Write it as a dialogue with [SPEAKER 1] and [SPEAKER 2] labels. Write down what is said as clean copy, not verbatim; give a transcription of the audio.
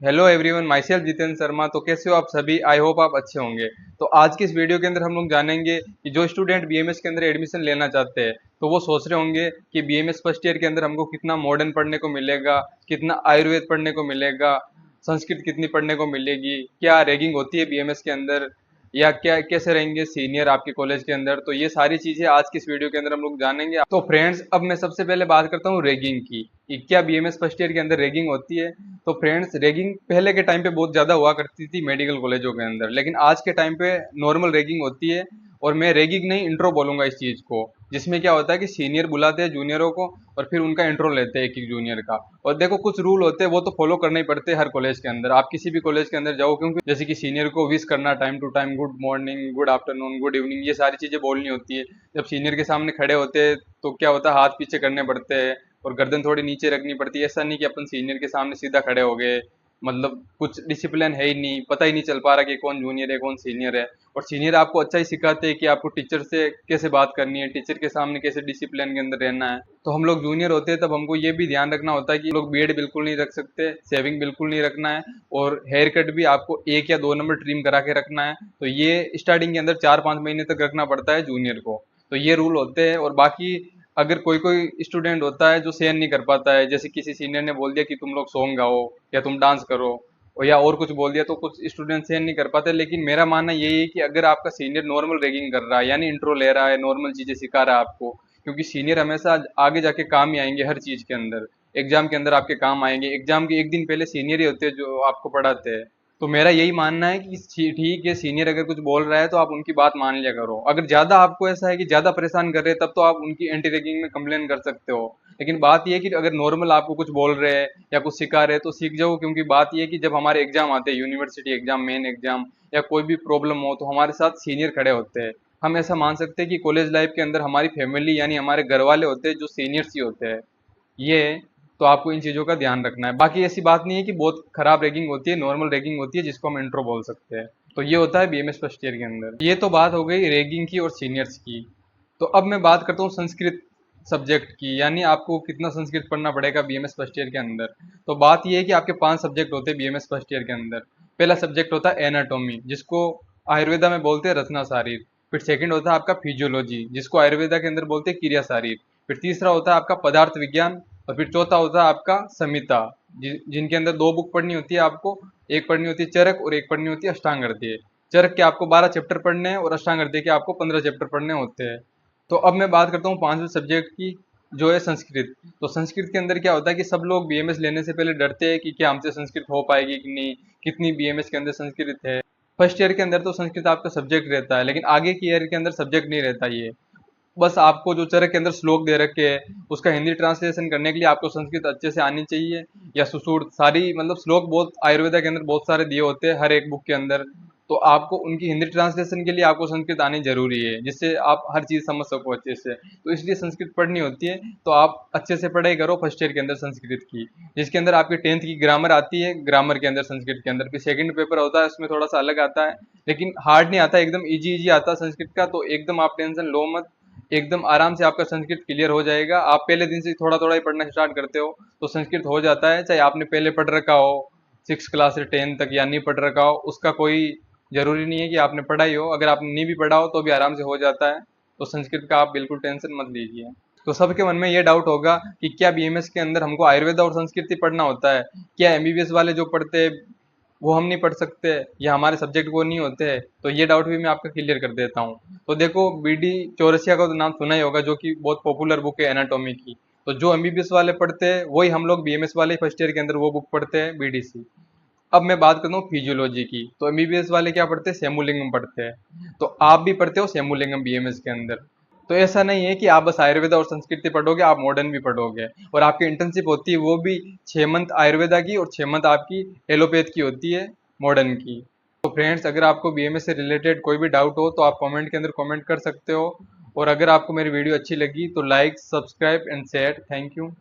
[SPEAKER 1] Hello everyone, my self Jitendra Sharma. तो कैसे हो आप सभी? आई होप आप अच्छे होंगे। तो आज की इस वीडियो के अंदर हम लोग जानेंगे कि जो स्टूडेंट बीएमएस के अंदर एडमिशन लेना चाहते हैं तो वो सोच रहे होंगे कि बीएमएस फर्स्ट ईयर के अंदर हमको कितना मॉडर्न पढ़ने को मिलेगा, कितना आयुर्वेद पढ़ने को मिलेगा, संस्कृत कितनी पढ़ने को मिलेगी, क्या रैगिंग होती है बीएमएस के अंदर, या क्या कैसे रहेंगे सीनियर आपके कॉलेज के अंदर। तो ये सारी चीजें आज की इस वीडियो के अंदर हम लोग जानेंगे। तो फ्रेंड्स, अब मैं सबसे पहले बात करता हूँ रैगिंग की कि क्या बीएमएस फर्स्ट ईयर के अंदर रैगिंग होती है। तो फ्रेंड्स, रैगिंग पहले के टाइम पे बहुत ज्यादा हुआ करती थी मेडिकल कॉलेजों के अंदर, लेकिन आज के टाइम पे नॉर्मल रैगिंग होती है। और मैं रैगिंग नहीं, इंट्रो बोलूंगा इस चीज को, जिसमें क्या होता है कि सीनियर बुलाते हैं जूनियरों को और फिर उनका इंट्रो लेते हैं एक एक जूनियर का। और देखो, कुछ रूल होते हैं वो तो फॉलो करने ही पड़ते हैं हर कॉलेज के अंदर। आप किसी भी कॉलेज के अंदर जाओ, क्योंकि जैसे कि सीनियर को विश करना time to time, good morning, good afternoon, good evening, ये सारी चीजें बोलनी होती है। जब सीनियर के सामने खड़े होते हैं तो क्या होता है, हाथ पीछे करने पड़ते हैं और गर्दन थोड़ी नीचे रखनी पड़ती है। ऐसा नहीं कि अपन सीनियर के सामने सीधा खड़े हो गए, मतलब कुछ डिसिप्लिन है ही नहीं, पता ही नहीं चल पा रहा कि कौन जूनियर है कौन सीनियर है। और सीनियर आपको अच्छा ही सिखाते हैं कि आपको टीचर से कैसे बात करनी है, टीचर के सामने कैसे डिसिप्लिन के अंदर रहना है। तो हम लोग जूनियर होते हैं तब हमको ये भी ध्यान रखना होता है कि लोग बियर्ड बिल्कुल नहीं रख सकते, सेविंग बिल्कुल नहीं रखना है, और हेयर कट भी आपको 1 या 2 नंबर ट्रिम करा के रखना है। तो ये स्टार्टिंग के अंदर 4-5 महीने तक रखना पड़ता है जूनियर को। तो ये रूल होते हैं। और बाकी अगर कोई कोई स्टूडेंट होता है जो सहन नहीं कर पाता है, जैसे किसी सीनियर ने बोल दिया कि तुम लोग सॉन्ग गाओ या तुम डांस करो, या और कुछ बोल दिया, तो कुछ स्टूडेंट सहन नहीं कर पाते। लेकिन मेरा मानना यही है कि अगर आपका सीनियर नॉर्मल रैगिंग कर रहा है, यानी इंट्रो ले रहा है, नॉर्मल चीजें सिखा रहा है आपको, क्योंकि सीनियर हमेशा आगे जाके काम ही आएंगे हर चीज के अंदर। एग्जाम के अंदर आपके काम आएंगे, एग्जाम के एक दिन पहले सीनियर ही होते हैं जो आपको पढ़ाते हैं। तो मेरा यही मानना है कि ठीक है, सीनियर अगर कुछ बोल रहा है तो आप उनकी बात मान लिया करो। अगर ज्यादा आपको ऐसा है कि ज्यादा परेशान कर रहे हैं, तब तो आप उनकी एंटी रैगिंग में कंप्लेन कर सकते हो। लेकिन बात यह है कि अगर नॉर्मल आपको कुछ बोल रहे हैं या कुछ सिखा रहे हैं तो सीख जाओ। क्योंकि बात यह है कि जब हमारे एग्जाम आते हैं, यूनिवर्सिटी एग्जाम, मेन एग्जाम, या कोई भी प्रॉब्लम हो, तो हमारे साथ सीनियर खड़े होते हैं। हम ऐसा मान सकते हैं कि कॉलेज लाइफ के अंदर हमारी फैमिली यानी हमारे घर वाले होते हैं जो सीनियर्स ही होते हैं। ये है। तो आपको इन चीजों का ध्यान रखना है। बाकी ऐसी बात नहीं है कि बहुत खराब रैगिंग होती है, नॉर्मल रैगिंग होती है जिसको हम इंट्रो बोल सकते हैं। तो ये होता है बीएमएस फर्स्ट ईयर के अंदर। ये तो बात हो गई रैगिंग की और सीनियर्स की। तो अब मैं बात करता हूँ संस्कृत सब्जेक्ट की, यानी आपको कितना संस्कृत पढ़ना पड़ेगा बीएमएस फर्स्ट ईयर के अंदर। तो बात यह है कि आपके 5 सब्जेक्ट होते हैं बीएमएस फर्स्ट ईयर के अंदर। पहला सब्जेक्ट होता है एनाटॉमी, जिसको आयुर्वेदा में बोलते हैं रचना शारीर। फिर सेकंड होता है आपका फिजियोलॉजी, जिसको आयुर्वेदा के अंदर बोलते हैं क्रिया शारीर। फिर तीसरा होता है आपका पदार्थ विज्ञान। और फिर चौथा होता है आपका संहिता, जिनके अंदर 2 बुक पढ़नी होती है आपको। एक पढ़नी होती है चरक और एक पढ़नी होती है अष्टांग हृदय। चरक के आपको 12 चैप्टर पढ़ने हैं और अष्टांग हृदय के आपको 15 चैप्टर पढ़ने होते हैं। तो अब मैं बात करता हूँ 5वें सब्जेक्ट की, जो है संस्कृत। तो संस्कृत के अंदर क्या होता है कि सब लोग बीएमएस लेने से पहले डरते हैं कि क्या हमसे संस्कृत हो पाएगी कि नहीं, कितनी बीएमएस के अंदर संस्कृत है। फर्स्ट ईयर के अंदर तो संस्कृत आपका सब्जेक्ट रहता है, लेकिन आगे की ईयर के अंदर सब्जेक्ट नहीं रहता ये। बस आपको जो चरक के अंदर श्लोक दे रखे हैं उसका हिंदी ट्रांसलेशन करने के लिए आपको संस्कृत अच्छे से आनी चाहिए, या सुसूर सारी, मतलब श्लोक बहुत आयुर्वेदा के अंदर बहुत सारे दिए होते हैं हर एक बुक के अंदर। तो आपको उनकी हिंदी ट्रांसलेशन के लिए आपको संस्कृत आनी जरूरी है, जिससे आप हर चीज समझ सको अच्छे से। तो इसलिए संस्कृत पढ़नी होती है। तो आप अच्छे से पढ़ाई करो फर्स्ट ईयर के अंदर संस्कृत की, जिसके अंदर आपकी 10th की ग्रामर आती है, ग्रामर के अंदर संस्कृत के अंदर। फिर सेकंड पेपर होता है, उसमें थोड़ा सा अलग आता है, लेकिन हार्ड नहीं आता, एकदम इजी इजी आता है संस्कृत का। तो एकदम आप टेंशन लो मत, एकदम आराम से आपका संस्कृत क्लियर हो जाएगा। आप पहले दिन से थोड़ा थोड़ा ही पढ़ना स्टार्ट करते हो तो संस्कृत हो जाता है। चाहे आपने पहले पढ़ रखा हो 6 क्लास से 10 तक, या नहीं पढ़ रखा हो, उसका कोई जरूरी नहीं है कि आपने पढ़ा ही हो। अगर आपने नहीं भी पढ़ा हो तो भी आराम से हो जाता है। तो संस्कृत का आप बिल्कुल टेंशन मत लीजिए। तो सबके मन में ये डाउट होगा कि क्या बीएमएस के अंदर हमको आयुर्वेदा और संस्कृत ही पढ़ना होता है, क्या एमबीबीएस वाले जो पढ़ते हैं वो हम नहीं पढ़ सकते, या हमारे सब्जेक्ट वो नहीं होते हैं। तो ये डाउट भी मैं आपका क्लियर कर देता हूँ। तो देखो, बीडी चौरसिया का तो नाम सुना ही होगा, जो कि बहुत पॉपुलर बुक है एनाटॉमी की। तो जो एमबीबीएस वाले पढ़ते हैं वही हम लोग बीएमएस वाले फर्स्ट ईयर के अंदर वो बुक पढ़ते हैं, बीडीसी। अब मैं बात करता हूँ फिजियोलॉजी की। तो एमबीबीएस वाले क्या पढ़ते हैं, सेमुलिंगम पढ़ते हैं। तो आप भी पढ़ते हो सेमुलिंगम बीएमएस के अंदर। तो ऐसा नहीं है कि आप बस आयुर्वेदा और संस्कृत ही पढ़ोगे, आप मॉडर्न भी पढ़ोगे। और आपकी इंटर्नशिप होती है वो भी 6 मंथ आयुर्वेदा की और 6 मंथ आपकी एलोपैथ की होती है, मॉडर्न की। तो फ्रेंड्स, अगर आपको बीएमएस से रिलेटेड कोई भी डाउट हो तो आप कमेंट के अंदर कमेंट कर सकते हो। और अगर आपको मेरी वीडियो अच्छी लगी तो like, subscribe and share. Thank you.